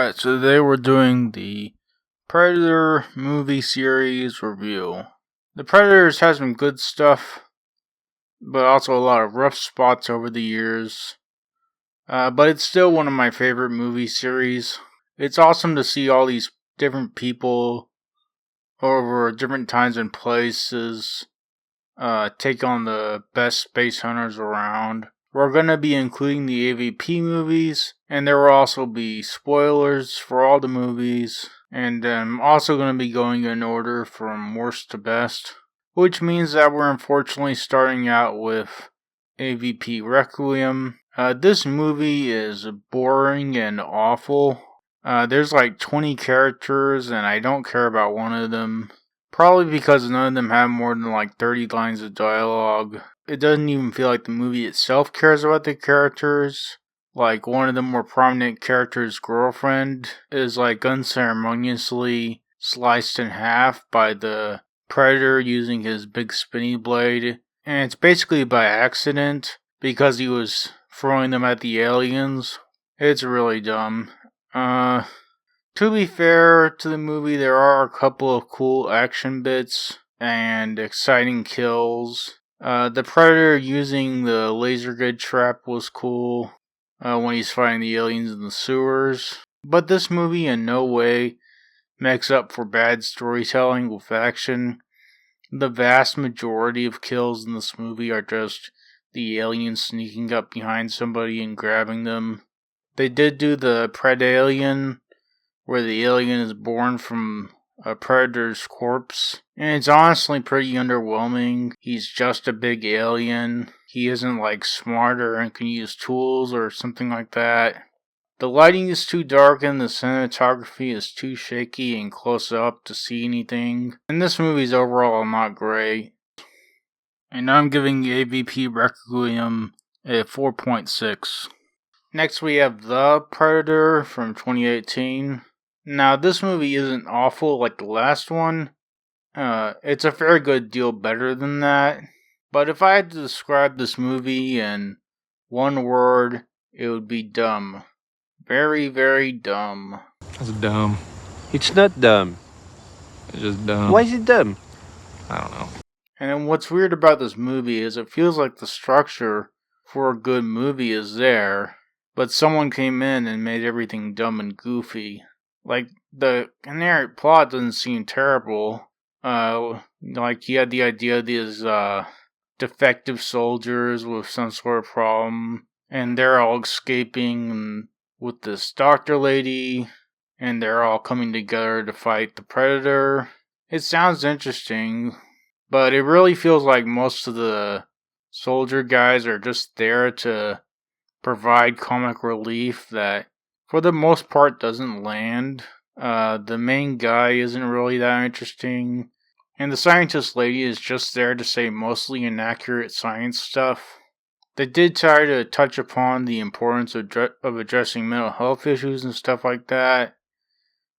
Alright, so today we're doing the Predator movie series review. The Predators has some good stuff, but also a lot of rough spots over the years. But it's still one of my favorite movie series. It's awesome to see all these different people over different times and places take on the best space hunters around. We're going to be including the AVP movies, and there will also be spoilers for all the movies, and I'm also going to be going in order from worst to best, which means that we're unfortunately starting out with AVP Requiem. This movie is boring and awful. There's like 20 characters, and I don't care about one of them. Probably because none of them have more than like 30 lines of dialogue. It doesn't even feel like the movie itself cares about the characters. Like, one of the more prominent characters' girlfriend is like unceremoniously sliced in half by the Predator using his big spinny blade. And it's basically by accident because he was throwing them at the aliens. It's really dumb. To be fair to the movie, there are a couple of cool action bits and exciting kills. The Predator using the laser grid trap was cool when he's fighting the aliens in the sewers. But this movie in no way makes up for bad storytelling with action. The vast majority of kills in this movie are just the aliens sneaking up behind somebody and grabbing them. They did do the Predalien, where the alien is born from a predator's corpse, and it's honestly pretty underwhelming. He's just a big alien. He isn't like smarter and can use tools or something like that. The lighting is too dark and the cinematography is too shaky and close up to see anything. And this movie's overall not great. And I'm giving AVP Requiem a 4.6. Next we have The Predator from 2018. Now, this movie isn't awful like the last one. It's a fair good deal better than that. But if I had to describe this movie in one word, it would be dumb. Very, very dumb. That's dumb. It's not dumb. It's just dumb. Why is it dumb? I don't know. And then what's weird about this movie is it feels like the structure for a good movie is there, but someone came in and made everything dumb and goofy. Like, the inherent plot doesn't seem terrible. Like, he had the idea of these, defective soldiers with some sort of problem, and they're all escaping with this doctor lady, and they're all coming together to fight the Predator. It sounds interesting, but it really feels like most of the soldier guys are just there to provide comic relief that, for the most part, doesn't land. The main guy isn't really that interesting, and the scientist lady is just there to say mostly inaccurate science stuff. They did try to touch upon the importance of addressing mental health issues and stuff like that,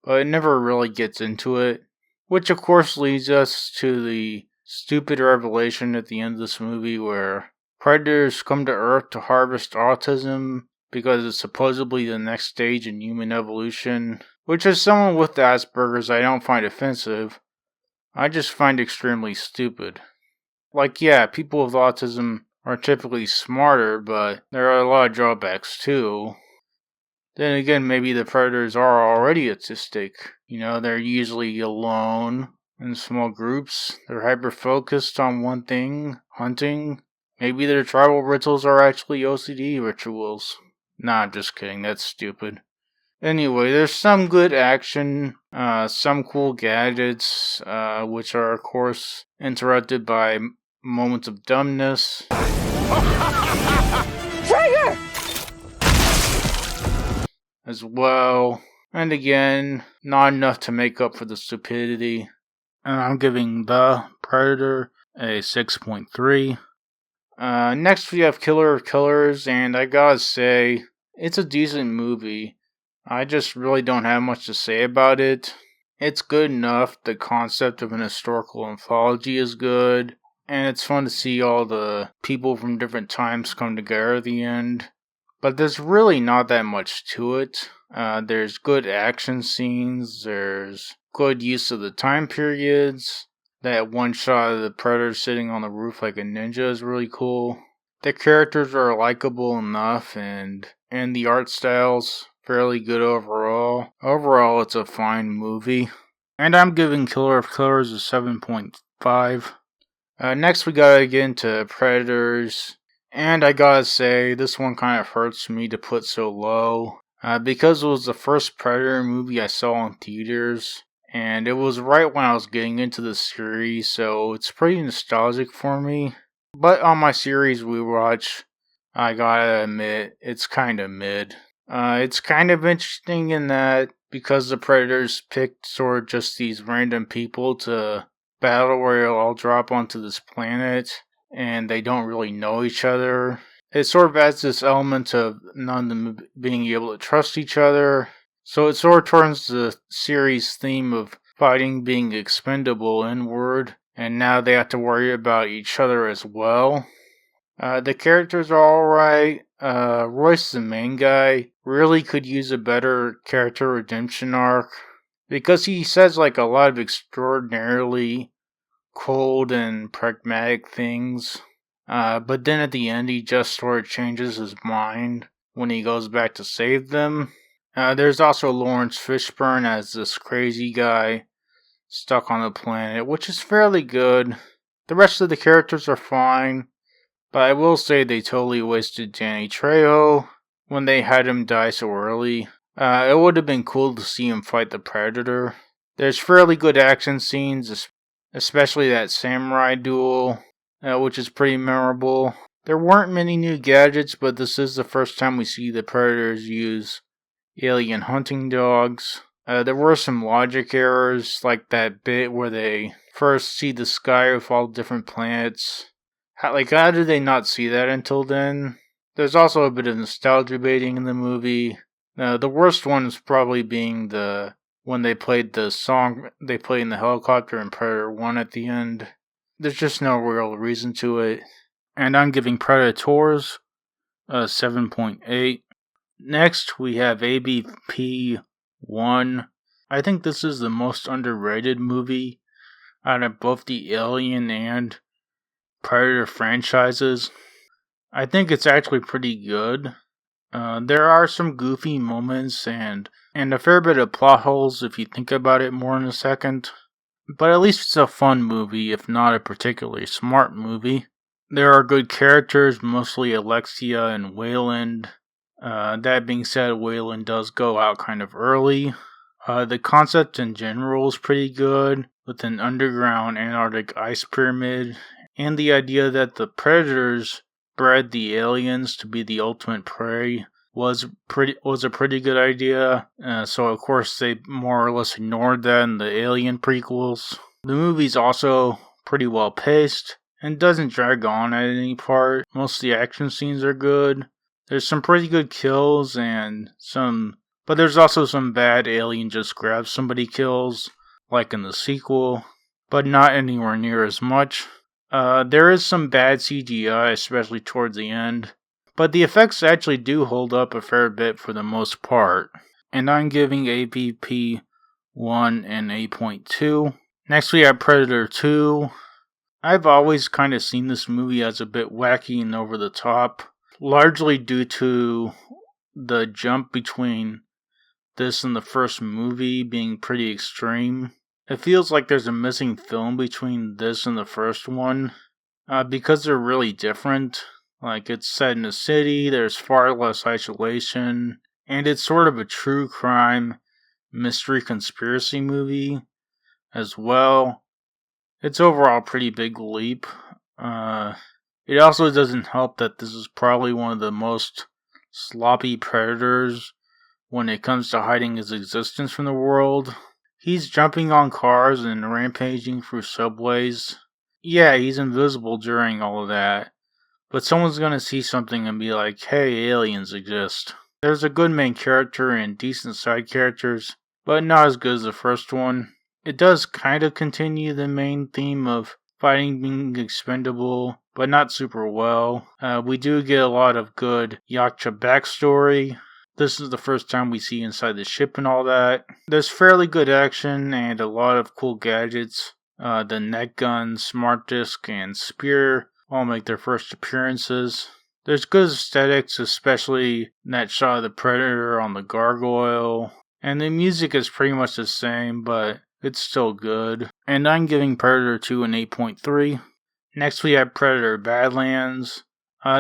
but it never really gets into it, which of course leads us to the stupid revelation at the end of this movie where predators come to Earth to harvest autism because it's supposedly the next stage in human evolution, which as someone with Asperger's I don't find offensive, I just find extremely stupid. Like, yeah, people with autism are typically smarter, but there are a lot of drawbacks too. Then again, maybe the predators are already autistic. You know, they're usually alone in small groups. They're hyper-focused on one thing, hunting. Maybe their tribal rituals are actually OCD rituals. Nah, I'm just kidding, that's stupid. Anyway, there's some good action, some cool gadgets, which are of course interrupted by moments of dumbness. Trigger! As well. And again, not enough to make up for the stupidity. And I'm giving The Predator a 6.3. Next we have Killer of Killers, and I gotta say, it's a decent movie. I just really don't have much to say about it. It's good enough, the concept of an historical anthology is good, and it's fun to see all the people from different times come together at the end. but there's really not that much to it. There's good action scenes, there's good use of the time periods. That one shot of the Predator sitting on the roof like a ninja is really cool. The characters are likable enough, and the art style's fairly good overall. Overall, it's a fine movie. And I'm giving Killer of Killers a 7.5. Next, we gotta get into Predators. And I gotta say, this one kind of hurts me to put so low. Because it was the first Predator movie I saw in theaters. And it was right when I was getting into the series, so it's pretty nostalgic for me. But on my series rewatch, I gotta admit, it's kinda mid. It's kind of interesting in that because the Predators picked sort of just these random people to battle where they'll all drop onto this planet, and they don't really know each other. It sort of adds this element of none of them being able to trust each other. So it sort of turns the series' theme of fighting being expendable inward, and now they have to worry about each other as well. The characters are alright. Royce, the main guy, really could use a better character redemption arc, because he says like a lot of extraordinarily cold and pragmatic things. But then at the end he just sort of changes his mind when he goes back to save them. There's also Lawrence Fishburne as this crazy guy stuck on the planet, which is fairly good. The rest of the characters are fine, but I will say they totally wasted Danny Trejo when they had him die so early. It would have been cool to see him fight the Predator. There's fairly good action scenes, especially that samurai duel, which is pretty memorable. There weren't many new gadgets, but this is the first time we see the Predators use alien hunting dogs. There were some logic errors, like that bit where they first see the sky with all different planets. How did they not see that until then? There's also a bit of nostalgia baiting in the movie. The worst one is probably being when they played the song they played in the helicopter in Predator 1 at the end. There's just no real reason to it. And I'm giving Predators a 7.8. Next, we have AVP 1. I think this is the most underrated movie out of both the Alien and Predator franchises. I think it's actually pretty good. There are some goofy moments and a fair bit of plot holes if you think about it more in a second. But at least it's a fun movie, if not a particularly smart movie. There are good characters, mostly Alexia and Wayland. That being said, Wayland does go out kind of early. The concept in general is pretty good, with an underground Antarctic ice pyramid, and the idea that the Predators bred the aliens to be the ultimate prey was a pretty good idea. So of course they more or less ignored that in the Alien prequels. The movie's also pretty well paced and doesn't drag on at any part. Most of the action scenes are good. There's some pretty good kills but there's also some bad alien just grab somebody kills, like in the sequel, but not anywhere near as much. There is some bad CGI, especially towards the end, but the effects actually do hold up a fair bit for the most part. And I'm giving AVP 1 an 8.2. Next we have Predator 2. I've always kind of seen this movie as a bit wacky and over the top, largely due to the jump between this and the first movie being pretty extreme. It feels like there's a missing film between this and the first one, because they're really different. Like, it's set in a city, there's far less isolation, and it's sort of a true crime mystery conspiracy movie as well. It's overall a pretty big leap. It also doesn't help that this is probably one of the most sloppy Predators when it comes to hiding his existence from the world. He's jumping on cars and rampaging through subways. Yeah, he's invisible during all of that, but someone's gonna see something and be like, hey, aliens exist. There's a good main character and decent side characters, but not as good as the first one. It does kind of continue the main theme of fighting being expendable, but not super well. We do get a lot of good Yaksha backstory. This is the first time we see inside the ship and all that. There's fairly good action and a lot of cool gadgets. The net gun, smart disc, and spear all make their first appearances. There's good aesthetics, especially that shot of the Predator on the gargoyle. And the music is pretty much the same, but it's still good. And I'm giving Predator 2 an 8.3. Next we have Predator Badlands.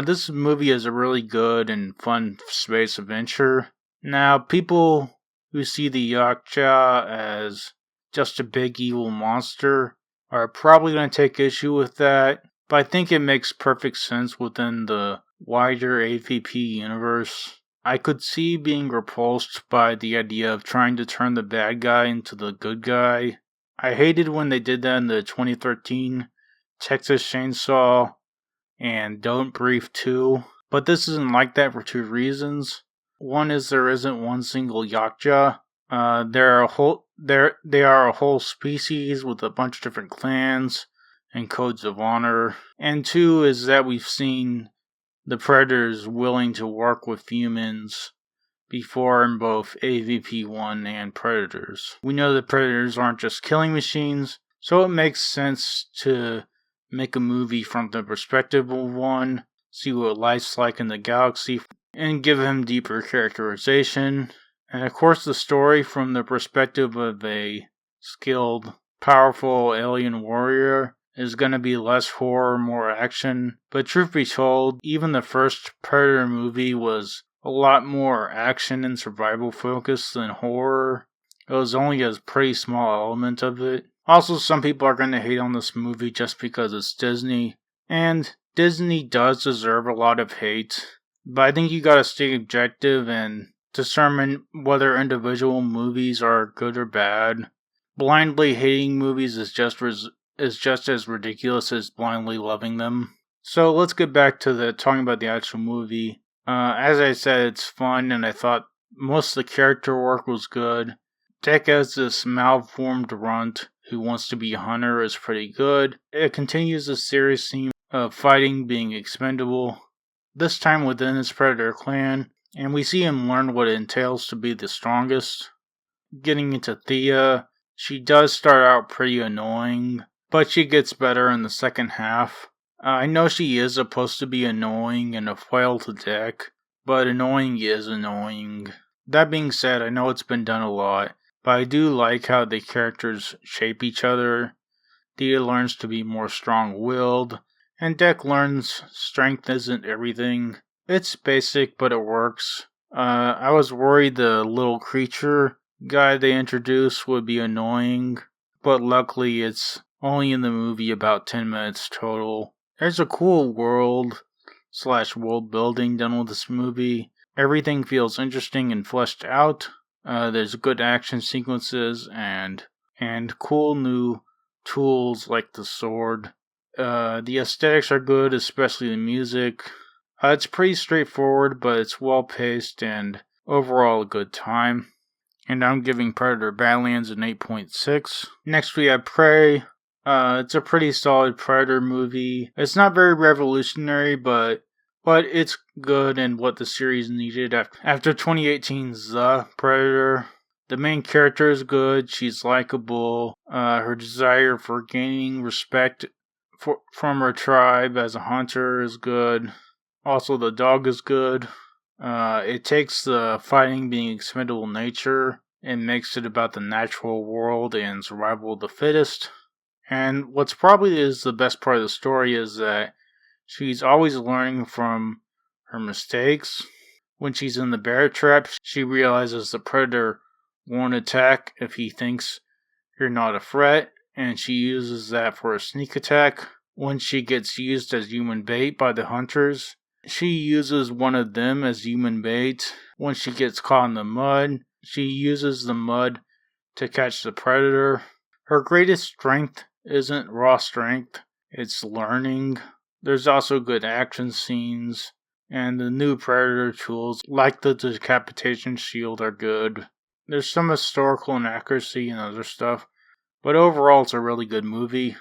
This movie is a really good and fun space adventure. Now, people who see the Yaksha as just a big evil monster are probably going to take issue with that, but I think it makes perfect sense within the wider AVP universe. I could see being repulsed by the idea of trying to turn the bad guy into the good guy. I hated when they did that in the 2013 Texas Chainsaw and Don't Breathe 2, but this isn't like that for two reasons. One is there isn't one single Yaksha. They are a whole species with a bunch of different clans and codes of honor. And two is that we've seen the Predators willing to work with humans before in both AVP-1 and Predators. We know that Predators aren't just killing machines, so it makes sense to make a movie from the perspective of one, see what life's like in the galaxy, and give him deeper characterization. And of course the story from the perspective of a skilled, powerful alien warrior is going to be less horror, more action. But truth be told, even the first Predator movie was a lot more action and survival focused than horror. It was only a pretty small element of it. Also, some people are going to hate on this movie just because it's Disney. And Disney does deserve a lot of hate. But I think you gotta stay objective and determine whether individual movies are good or bad. Blindly hating movies is just as ridiculous as blindly loving them. So let's get back to talking about the actual movie. As I said, it's fun, and I thought most of the character work was good. Tech as this malformed runt who wants to be a hunter is pretty good. It continues the serious theme of fighting being expendable, this time within his Predator clan, and we see him learn what it entails to be the strongest. Getting into Thea, she does start out pretty annoying, but she gets better in the second half. I know she is supposed to be annoying and a foil to Deck, but annoying is annoying. That being said, I know it's been done a lot, but I do like how the characters shape each other. Thea learns to be more strong-willed, and Deck learns strength isn't everything. It's basic, but it works. I was worried the little creature guy they introduced would be annoying, but luckily it's only in the movie about 10 minutes total. There's a cool world building done with this movie. Everything feels interesting and fleshed out. There's good action sequences and cool new tools like the sword. The aesthetics are good, especially the music. It's pretty straightforward, but it's well paced and overall a good time. And I'm giving Predator Badlands an 8.6. Next we have Prey. It's a pretty solid Predator movie. It's not very revolutionary, but it's good and what the series needed after 2018's The Predator. The main character is good. She's likable. Her desire for gaining respect from her tribe as a hunter is good. Also, the dog is good. It takes the fighting being expendable nature and makes it about the natural world and survival of the fittest. And what's probably is the best part of the story is that she's always learning from her mistakes. When she's in the bear trap, she realizes the predator won't attack if he thinks you're not a threat, and she uses that for a sneak attack. When she gets used as human bait by the hunters, she uses one of them as human bait. When she gets caught in the mud, she uses the mud to catch the predator. Her greatest strength isn't raw strength, it's learning. There's also good action scenes, and the new predator tools, like the decapitation shield, are good. There's some historical inaccuracy and other stuff, but overall it's a really good movie.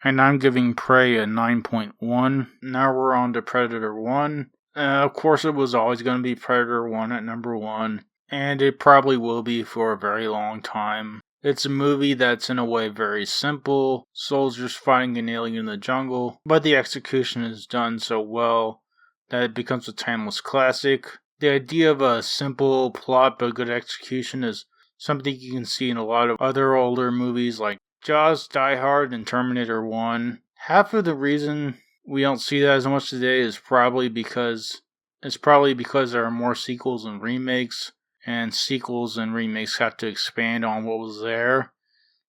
and I'm giving Prey a 9.1. Now we're on to Predator 1. Of course, it was always going to be Predator 1 at number 1, and it probably will be for a very long time. It's a movie that's in a way very simple, soldiers fighting an alien in the jungle, but the execution is done so well that it becomes a timeless classic. The idea of a simple plot but good execution is something you can see in a lot of other older movies like Jaws, Die Hard, and Terminator 1. Half of the reason we don't see that as much today is probably because there are more sequels and remakes, and sequels and remakes have to expand on what was there,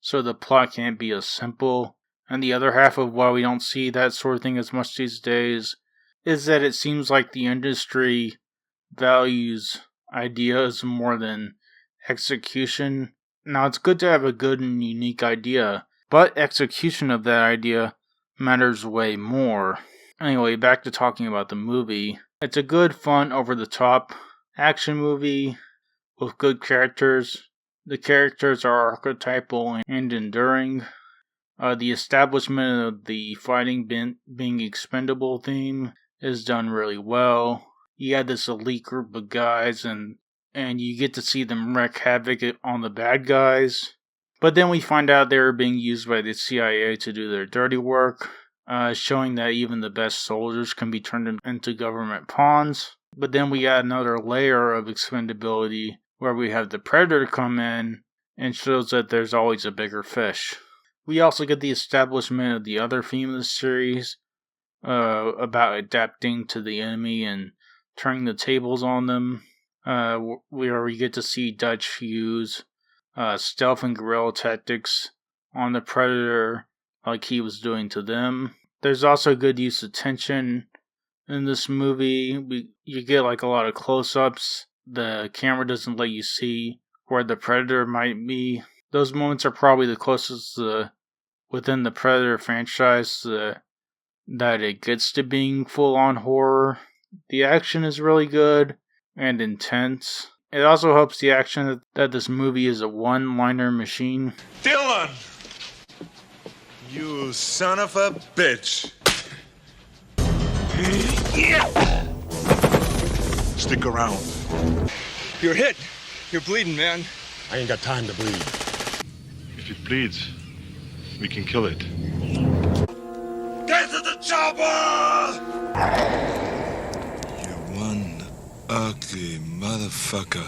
so the plot can't be as simple. And the other half of why we don't see that sort of thing as much these days is that it seems like the industry values ideas more than execution. Now, it's good to have a good and unique idea, but execution of that idea matters way more. Anyway, back to talking about the movie. It's a good, fun, over-the-top action movie with good characters. The characters are archetypal and enduring. The establishment of the fighting being expendable theme is done really well. You have this elite group of guys and you get to see them wreak havoc on the bad guys. But then we find out they were being used by the CIA to do their dirty work, showing that even the best soldiers can be turned into government pawns. But then we add another layer of expendability where we have the Predator come in and shows that there's always a bigger fish. We also get the establishment of the other theme of the series, about adapting to the enemy and turning the tables on them, where we get to see Dutch use stealth and guerrilla tactics on the Predator like he was doing to them. There's also good use of tension in this movie. You get like a lot of close-ups. The camera doesn't let you see where the Predator might be. Those moments are probably the closest within the Predator franchise that it gets to being full-on horror. The action is really good and intense. It also helps the action that this movie is a one-liner machine. Dylan! You son of a bitch! Stick around. You're hit. You're bleeding, man. I ain't got time to bleed. If it bleeds, we can kill it. Get to the chopper! You one ugly motherfucker.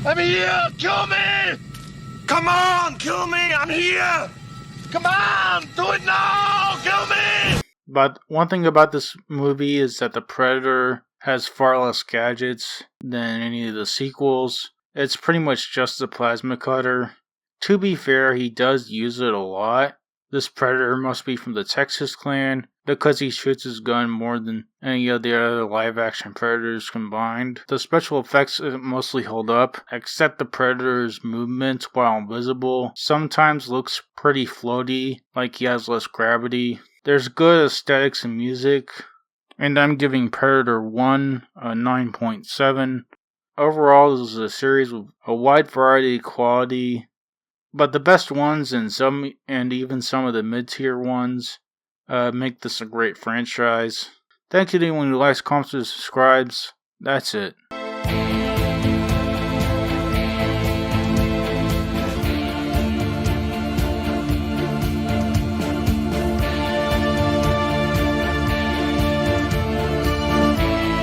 I'm here! Kill me! Come on, kill me! I'm here! Come on! Do it now! Kill me! But one thing about this movie is that the Predator has far less gadgets than any of the sequels. It's pretty much just the plasma cutter. To be fair, he does use it a lot. This Predator must be from the Texas Clan because he shoots his gun more than any of the other live-action Predators combined. The special effects mostly hold up, except the Predator's movement, while invisible, sometimes looks pretty floaty, like he has less gravity. There's good aesthetics and music, and I'm giving Predator 1 a 9.7. Overall, this is a series with a wide variety of quality, but the best ones and even some of the mid-tier ones make this a great franchise. Thank you to anyone who likes, comments, and subscribes. That's it.